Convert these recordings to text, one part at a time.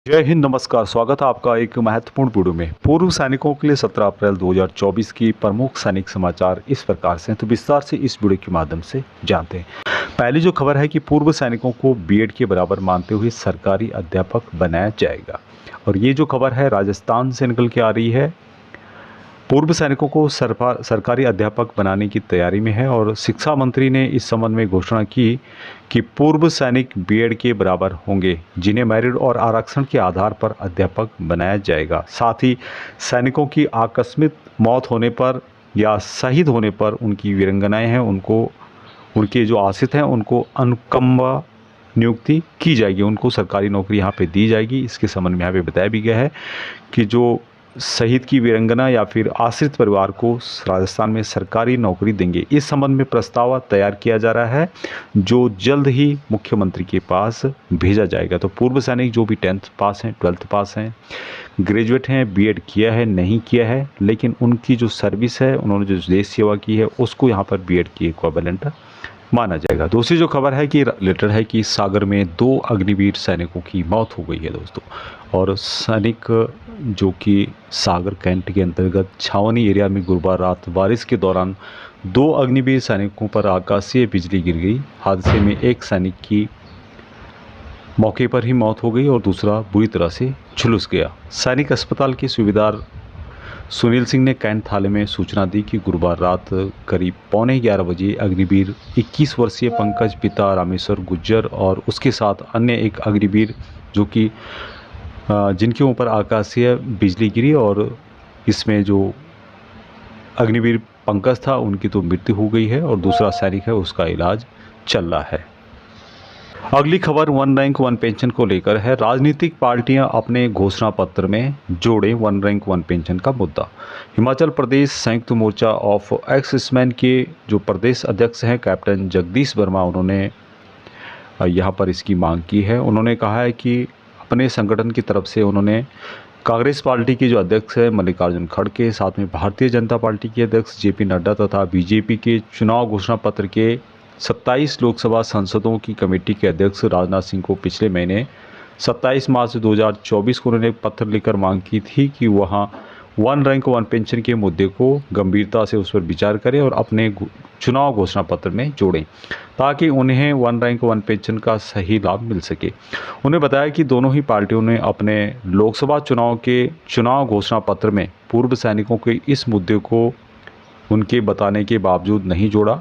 जय हिंद, नमस्कार। स्वागत है आपका एक महत्वपूर्ण वीडियो में। पूर्व सैनिकों के लिए 17 अप्रैल 2024 की प्रमुख सैनिक समाचार इस प्रकार से हैं, तो विस्तार से इस वीडियो के माध्यम से जानते हैं। पहली जो खबर है कि पूर्व सैनिकों को बीएड के बराबर मानते हुए सरकारी अध्यापक बनाया जाएगा। और ये जो खबर है राजस्थान से निकल के आ रही है। पूर्व सैनिकों को सरकारी अध्यापक बनाने की तैयारी में है और शिक्षा मंत्री ने इस संबंध में घोषणा की कि पूर्व सैनिक बीएड के बराबर होंगे, जिन्हें मेरिट और आरक्षण के आधार पर अध्यापक बनाया जाएगा। साथ ही सैनिकों की आकस्मिक मौत होने पर या शहीद होने पर उनकी वीरांगनाएं हैं, उनके जो आश्रित हैं उनको अनुकंपा नियुक्ति की जाएगी, उनको सरकारी नौकरी यहाँ पे दी जाएगी। इसके संबंध में यहाँ पे बताया भी गया है कि जो शहीद की वीरांगना या फिर आश्रित परिवार को राजस्थान में सरकारी नौकरी देंगे। इस संबंध में प्रस्ताव तैयार किया जा रहा है, जो जल्द ही मुख्यमंत्री के पास भेजा जाएगा। तो पूर्व सैनिक जो भी 10th पास हैं, 12th पास हैं, ग्रेजुएट हैं, बीएड किया है नहीं किया है, लेकिन उनकी जो सर्विस है, उन्होंने जो देश सेवा की है, उसको यहाँ पर बीएड की इक्विवेलेंट माना जाएगा। दूसरी जो खबर है कि लेटर है कि सागर में 2 अग्निवीर सैनिकों की मौत हो गई है दोस्तों। और सैनिक जो कि सागर कैंट के अंतर्गत छावनी एरिया में गुरुवार रात बारिश के दौरान 2 अग्निवीर सैनिकों पर आकाशीय बिजली गिर गई। हादसे में एक सैनिक की मौके पर ही मौत हो गई और दूसरा बुरी तरह से झुलस गया। सैनिक अस्पताल के सूबेदार सुनील सिंह ने कैंट थाने में सूचना दी कि गुरुवार रात करीब 11:15 बजे अग्निवीर 21 वर्षीय पंकज पिता रामेश्वर गुज्जर और उसके साथ अन्य एक अग्निवीर जो कि जिनके ऊपर आकाशीय बिजली गिरी, और इसमें जो अग्निवीर पंकज था उनकी तो मृत्यु हो गई है और दूसरा सैनिक है उसका इलाज चल रहा है। अगली खबर 1 रैंक 1 पेंशन को लेकर है। राजनीतिक पार्टियां अपने घोषणा पत्र में जोड़ें 1 रैंक 1 पेंशन का मुद्दा। हिमाचल प्रदेश संयुक्त मोर्चा ऑफ एक्स-सर्विसमैन के जो प्रदेश अध्यक्ष हैं कैप्टन जगदीश वर्मा, उन्होंने यहां पर इसकी मांग की है। उन्होंने कहा है कि अपने संगठन की तरफ से उन्होंने कांग्रेस पार्टी के जो अध्यक्ष है मल्लिकार्जुन खड़गे, साथ में भारतीय जनता पार्टी के अध्यक्ष जेपी नड्डा तथा बीजेपी के चुनाव घोषणा पत्र के 27 लोकसभा सांसदों की कमेटी के अध्यक्ष राजनाथ सिंह को पिछले महीने 27 मार्च 2024 को उन्होंने पत्र लिखकर मांग की थी कि वहां 1 रैंक 1 पेंशन के मुद्दे को गंभीरता से उस पर विचार करें और अपने चुनाव घोषणा पत्र में जोड़ें, ताकि उन्हें 1 रैंक 1 पेंशन का सही लाभ मिल सके। उन्हें बताया कि दोनों ही पार्टियों ने अपने लोकसभा चुनाव के चुनाव घोषणा पत्र में पूर्व सैनिकों के इस मुद्दे को उनके बताने के बावजूद नहीं जोड़ा,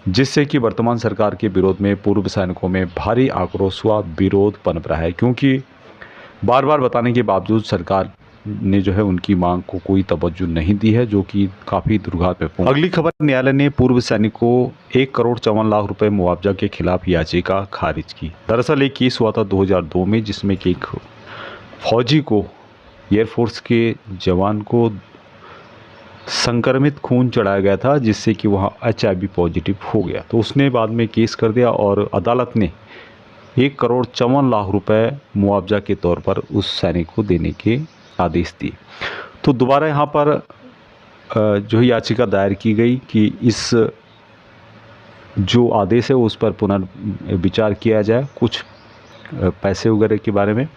जिससे कि वर्तमान सरकार के विरोध में पूर्व सैनिकों में भारी आक्रोश व विरोध पनप रहा है, क्योंकि बार बार बताने के बावजूद सरकार ने जो है उनकी मांग को कोई तवज्जो नहीं दी है, जो कि काफ़ी दुर्भाग्यपूर्ण। अगली खबर, न्यायालय ने पूर्व सैनिक को 1,54,00,000 रुपये मुआवजा के खिलाफ याचिका खारिज की। दरअसल एक केस हुआ था 2002 में, जिसमें कि एक फौजी को, एयरफोर्स के जवान को संक्रमित खून चढ़ाया गया था, जिससे कि वहाँ HIV पॉजिटिव हो गया। तो उसने बाद में केस कर दिया और अदालत ने 1,54,00,000 रुपये मुआवजा के तौर पर उस सैनिक को देने के आदेश दिए। तो दोबारा यहाँ पर जो याचिका दायर की गई कि इस जो आदेश है उस पर पुनर्विचार किया जाए, कुछ पैसे वगैरह के बारे में।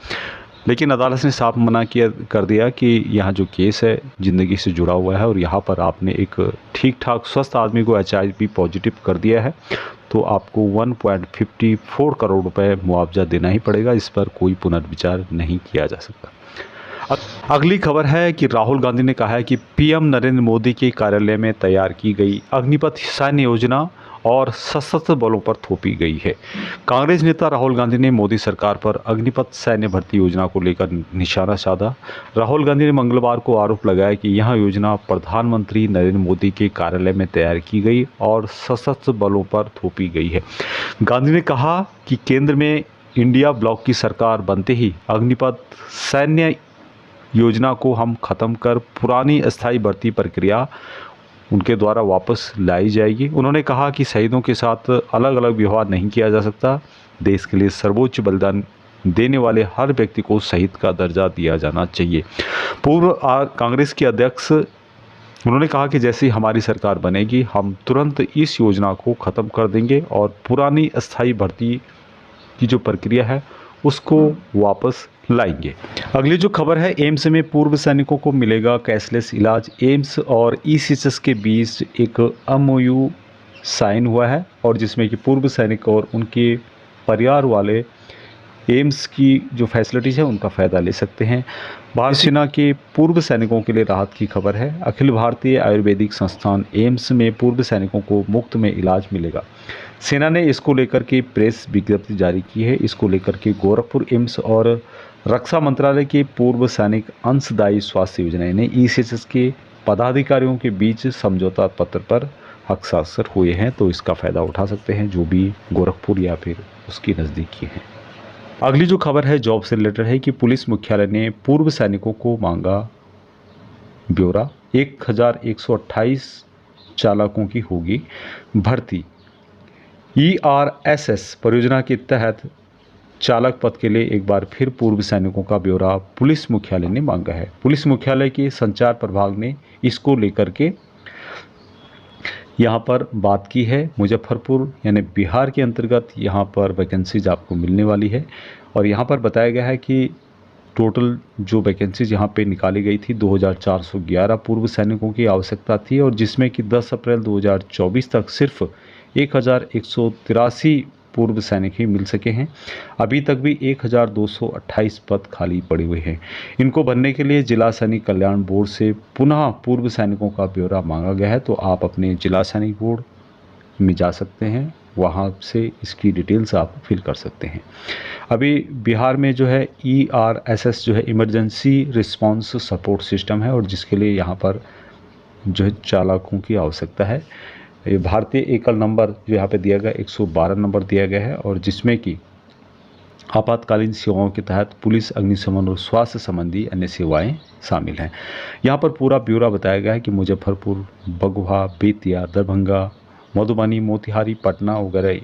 लेकिन अदालत ने साफ मना कर दिया कि यहाँ जो केस है ज़िंदगी से जुड़ा हुआ है और यहाँ पर आपने एक ठीक ठाक स्वस्थ आदमी को HIV पॉजिटिव कर दिया है, तो आपको 1.54 करोड़ रुपए मुआवजा देना ही पड़ेगा। इस पर कोई पुनर्विचार नहीं किया जा सकता। अगली खबर है कि राहुल गांधी ने कहा है कि PM नरेंद्र मोदी के कार्यालय में तैयार की गई अग्निपथ सैन्य योजना और सशस्त्र बलों पर थोपी गई है। कांग्रेस नेता राहुल गांधी ने मोदी सरकार पर अग्निपथ सैन्य भर्ती योजना को लेकर निशाना साधा। राहुल गांधी ने मंगलवार को आरोप लगाया कि यह योजना प्रधानमंत्री नरेंद्र मोदी के कार्यालय में तैयार की गई और सशस्त्र बलों पर थोपी गई है। गांधी ने कहा कि केंद्र में इंडिया ब्लॉक की सरकार बनते ही अग्निपथ सैन्य योजना को हम खत्म कर पुरानी अस्थायी भर्ती प्रक्रिया उनके द्वारा वापस लाई जाएगी। उन्होंने कहा कि शहीदों के साथ अलग अलग व्यवहार नहीं किया जा सकता। देश के लिए सर्वोच्च बलिदान देने वाले हर व्यक्ति को शहीद का दर्जा दिया जाना चाहिए। पूर्व कांग्रेस के अध्यक्ष उन्होंने कहा कि जैसे ही हमारी सरकार बनेगी हम तुरंत इस योजना को ख़त्म कर देंगे और पुरानी अस्थायी भर्ती की जो प्रक्रिया है उसको वापस लाएंगे। अगली जो खबर है, एम्स में पूर्व सैनिकों को मिलेगा कैशलेस इलाज। एम्स और ईसीएचएस के बीच एक एमओयू साइन हुआ है और जिसमें कि पूर्व सैनिक और उनके परिवार वाले एम्स की जो फैसिलिटीज़ है उनका फ़ायदा ले सकते हैं। भारतीय सेना के पूर्व सैनिकों के लिए राहत की खबर है। अखिल भारतीय आयुर्वेदिक संस्थान एम्स में पूर्व सैनिकों को मुफ्त में इलाज मिलेगा। सेना ने इसको लेकर के प्रेस विज्ञप्ति जारी की है। इसको लेकर के गोरखपुर एम्स और रक्षा मंत्रालय के पूर्व सैनिक अंशदायी स्वास्थ्य योजना ने ईसीएचएस के पदाधिकारियों के बीच समझौता पत्र पर हस्ताक्षर हुए हैं, तो इसका फ़ायदा उठा सकते हैं जो भी गोरखपुर या फिर उसकी नज़दीकी हैं। अगली जो खबर है जॉब से रिलेटेड है कि पुलिस मुख्यालय ने पूर्व सैनिकों को मांगा ब्यौरा। 1128 चालकों की होगी भर्ती। ईआरएसएस परियोजना के तहत चालक पद के लिए एक बार फिर पूर्व सैनिकों का ब्यौरा पुलिस मुख्यालय ने मांगा है। पुलिस मुख्यालय के संचार प्रभाग ने इसको लेकर के यहाँ पर बात की है। मुजफ्फरपुर यानी बिहार के अंतर्गत यहाँ पर वैकेंसीज आपको मिलने वाली है और यहाँ पर बताया गया है कि टोटल जो वैकेंसीज यहाँ पे निकाली गई थी 2411 पूर्व सैनिकों की आवश्यकता थी और जिसमें कि 10 अप्रैल 2024 तक सिर्फ 1183 पूर्व सैनिक ही मिल सके हैं। अभी तक भी 1228 पद खाली पड़े हुए हैं। इनको भरने के लिए जिला सैनिक कल्याण बोर्ड से पुनः पूर्व सैनिकों का ब्यौरा मांगा गया है, तो आप अपने जिला सैनिक बोर्ड में जा सकते हैं, वहाँ से इसकी डिटेल्स आप फिल कर सकते हैं। अभी बिहार में जो है ईआरएसएस जो है इमरजेंसी रिस्पांस सपोर्ट सिस्टम है और जिसके लिए यहाँ पर जो है चालकों की आवश्यकता है। ये भारतीय एकल नंबर जो यहाँ पे दिया गया 112 नंबर दिया गया है और जिसमें कि आपातकालीन सेवाओं के तहत पुलिस, अग्निशमन और स्वास्थ्य संबंधी अन्य सेवाएं शामिल हैं। यहाँ पर पूरा ब्यौरा बताया गया है कि मुजफ्फरपुर, बगहा, बेतिया, दरभंगा, मधुबनी, मोतिहारी, पटना वगैरह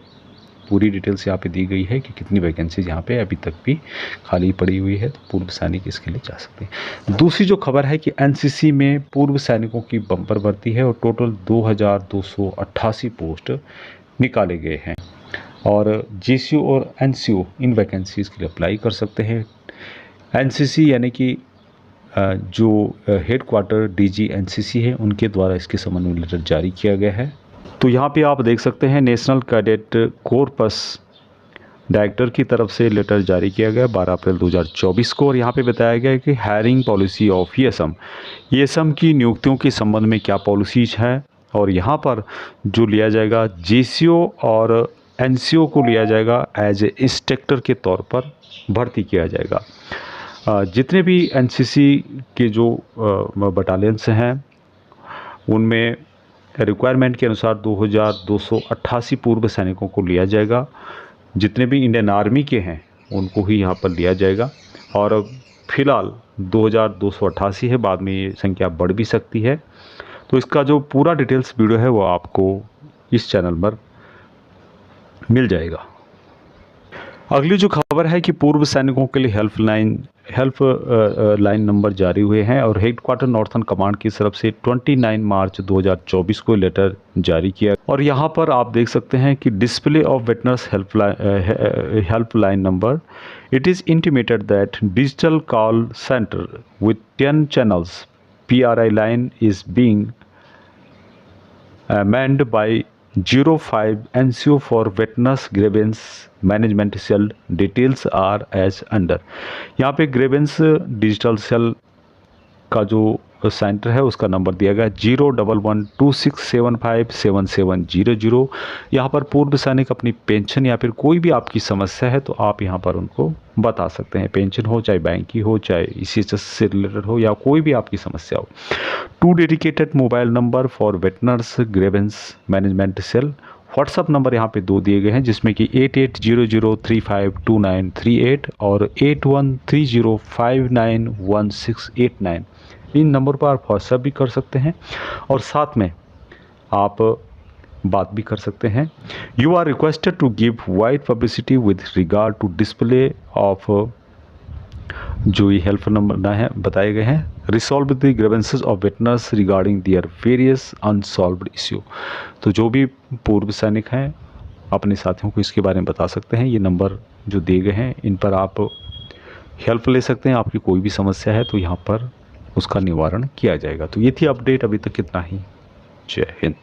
पूरी डिटेल्स यहाँ पे दी गई है कि कितनी वैकेंसीज यहाँ पे अभी तक भी खाली पड़ी हुई है, तो पूर्व सैनिक इसके लिए जा सकते हैं। दूसरी जो खबर है कि एनसीसी में पूर्व सैनिकों की बम्पर भर्ती है और टोटल 2288 पोस्ट निकाले गए हैं और जीसीओ और एनसीओ इन वैकेंसीज के लिए अप्लाई कर सकते हैं। एनसीसी यानी कि जो हेडक्वार्टर डीजी एनसीसी है उनके द्वारा इसके संबंध में लेटर जारी किया गया है। तो यहाँ पे आप देख सकते हैं नेशनल कैडेट कोरपस डायरेक्टर की तरफ से लेटर जारी किया गया 12 अप्रैल 2024 को और यहाँ पे बताया गया है कि हायरिंग पॉलिसी ऑफ ईएसएम की नियुक्तियों के संबंध में क्या पॉलिसीज है और यहाँ पर जो लिया जाएगा जीसीओ और एनसीओ को लिया जाएगा एज ए इंस्ट्रक्टर के तौर पर भर्ती किया जाएगा। जितने भी एनसीसी के जो बटालियंस हैं उनमें रिक्वायरमेंट के अनुसार 2288 पूर्व सैनिकों को लिया जाएगा। जितने भी इंडियन आर्मी के हैं उनको ही यहाँ पर लिया जाएगा और फिलहाल 2288 है, बाद में ये संख्या बढ़ भी सकती है। तो इसका जो पूरा डिटेल्स वीडियो है वो आपको इस चैनल पर मिल जाएगा। अगली जो खबर है कि पूर्व सैनिकों के लिए हेल्पलाइन नंबर जारी हुए हैं और हेडक्वार्टर नॉर्थर्न कमांड की तरफ से 29 मार्च 2024 को लेटर जारी किया और यहाँ पर आप देख सकते हैं कि display of witness helpline number. It is intimated that digital call centre with 10 channels PRI line is being manned by 05 NCO for witness grievance management cell. Details are as under। यहाँ पे ग्रेवेंस डिजिटल सेल का जो centre है उसका number दिया गया 01126757700। यहाँ पर पूर्व सैनिक अपनी पेंशन या फिर कोई भी आपकी समस्या है तो आप यहाँ पर उनको बता सकते हैं। पेंशन हो, चाहे बैंक की हो, चाहे ईसीएचएस से रिलेटेड हो या कोई भी आपकी समस्या हो। 2 dedicated mobile number for veterans grievance management cell. WhatsApp number यहाँ पे 2 दिए गए हैं जिसमें कि 8800352938 और 8130591689। इन नंबर पर आप व्हाट्सएप भी कर सकते हैं और साथ में आप बात भी कर सकते हैं। You are requested to give wide publicity with regard to display of जो ये हेल्प नंबर है बताए गए हैं। Resolve the grievances of witness regarding their various unsolved issue. तो जो भी पूर्व सैनिक हैं अपने साथियों को इसके बारे में बता सकते हैं। ये नंबर जो दिए गए हैं इन पर आप हेल्प ले सकते हैं। आपकी कोई भी समस्या है तो यहाँ पर उसका निवारण किया जाएगा। तो ये थी अपडेट, अभी तक इतना ही। जय हिंद।